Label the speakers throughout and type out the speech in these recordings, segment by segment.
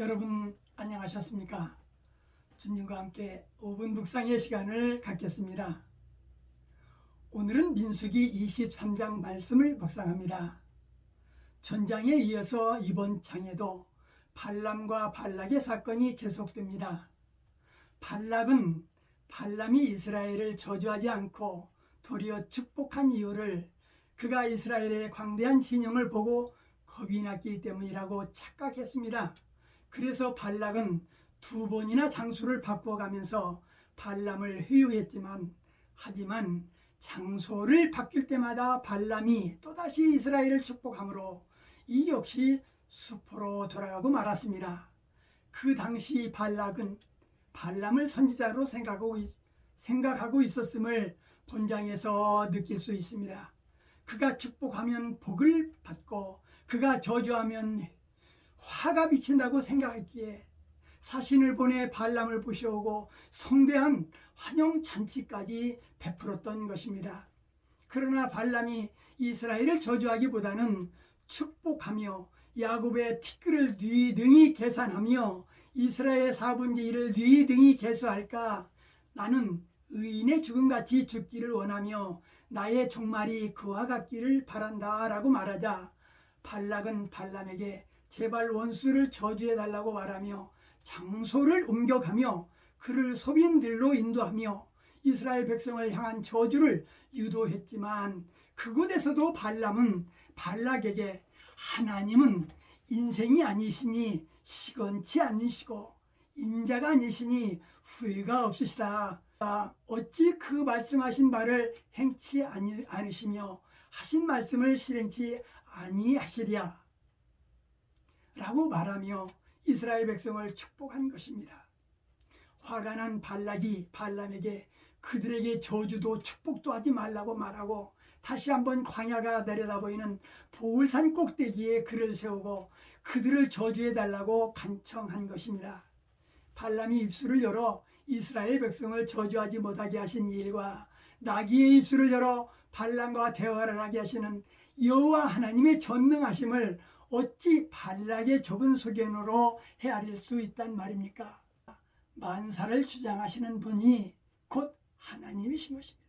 Speaker 1: 여러분 안녕하셨습니까? 주님과 함께 5분 묵상의 시간을 갖겠습니다. 오늘은 민수기 23장 말씀을 묵상합니다. 전장에 이어서 이번 장에도 발람과 발락의 사건이 계속됩니다. 발람이 이스라엘을 저주하지 않고 도리어 축복한 이유를 그가 이스라엘의 광대한 진영을 보고 겁이 났기 때문이라고 착각했습니다. 그래서 발락은 2번이나 장소를 바꿔가면서 발람을 회유했지만 하지만 장소를 바뀔 때마다 발람이 또다시 이스라엘을 축복하므로 이 역시 숲으로 돌아가고 말았습니다. 그 당시 발락은 발람을 선지자로 생각하고 있었음을 본장에서 느낄 수 있습니다. 그가 축복하면 복을 받고 그가 저주하면 화가 비친다고 생각했기에 사신을 보내 발람을 부셔오고 성대한 환영잔치까지 베풀었던 것입니다. 그러나 발람이 이스라엘을 저주하기보다는 축복하며 야곱의 티끌을 뉘등히 계산하며 이스라엘의 4분의 1을 뉘등히 계수할까, 나는 의인의 죽음같이 죽기를 원하며 나의 종말이 그와 같기를 바란다 라고 말하자 발락은 발람에게 제발 원수를 저주해달라고 말하며 장소를 옮겨가며 그를 소빈들로 인도하며 이스라엘 백성을 향한 저주를 유도했지만 그곳에서도 발람은 발락에게 하나님은 인생이 아니시니 시건치 않으시고 인자가 아니시니 후회가 없으시다. 어찌 그 말씀하신 바를 행치 않으시며 하신 말씀을 실행치 아니하시랴 라고 말하며 이스라엘 백성을 축복한 것입니다. 화가 난 발락이 발람에게 그들에게 저주도 축복도 하지 말라고 말하고 다시 한번 광야가 내려다보이는 보울산 꼭대기에 그를 세우고 그들을 저주해달라고 간청한 것입니다. 발람이 입술을 열어 이스라엘 백성을 저주하지 못하게 하신 일과 나귀의 입술을 열어 발람과 대화를 하게 하시는 여호와 하나님의 전능하심을 어찌 발락의 좁은 소견으로 헤아릴 수 있단 말입니까? 만사를 주장하시는 분이 곧 하나님이신 것입니다.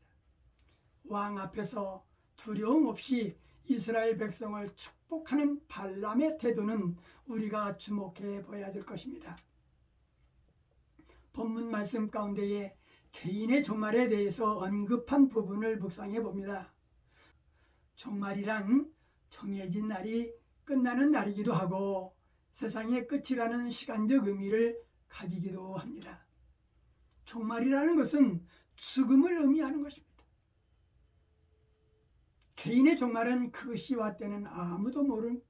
Speaker 1: 왕 앞에서 두려움 없이 이스라엘 백성을 축복하는 발람의 태도는 우리가 주목해 보아야 될 것입니다. 본문 말씀 가운데에 개인의 종말에 대해서 언급한 부분을 묵상해 봅니다. 종말이란 정해진 날이 끝나는 날이기도 하고 세상의 끝이라는 시간적 의미를 가지기도 합니다. 종말이라는 것은 죽음을 의미하는 것입니다. 개인의 종말은 그 시와 때는 아무도 모르는,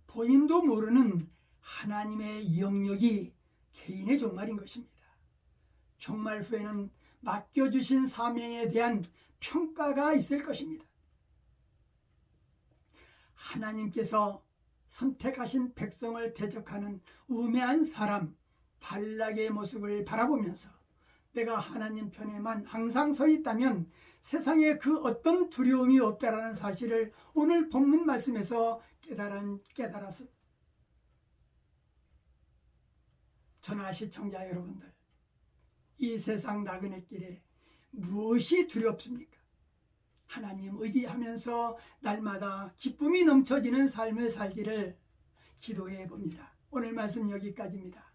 Speaker 1: 본인도 모르는 하나님의 영역이 개인의 종말인 것입니다. 종말 후에는 맡겨주신 사명에 대한 평가가 있을 것입니다. 하나님께서 선택하신 백성을 대적하는 우매한 사람 발락의 모습을 바라보면서 내가 하나님 편에만 항상 서 있다면 세상에 그 어떤 두려움이 없다라는 사실을 오늘 본문 말씀에서 깨달았습니다. 전하 시청자 여러분들, 이 세상 나그네 길에 무엇이 두렵습니까? 하나님 의지하면서 날마다 기쁨이 넘쳐지는 삶을 살기를 기도해 봅니다. 오늘 말씀 여기까지입니다.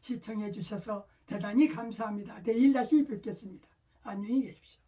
Speaker 1: 시청해 주셔서 대단히 감사합니다. 내일 다시 뵙겠습니다. 안녕히 계십시오.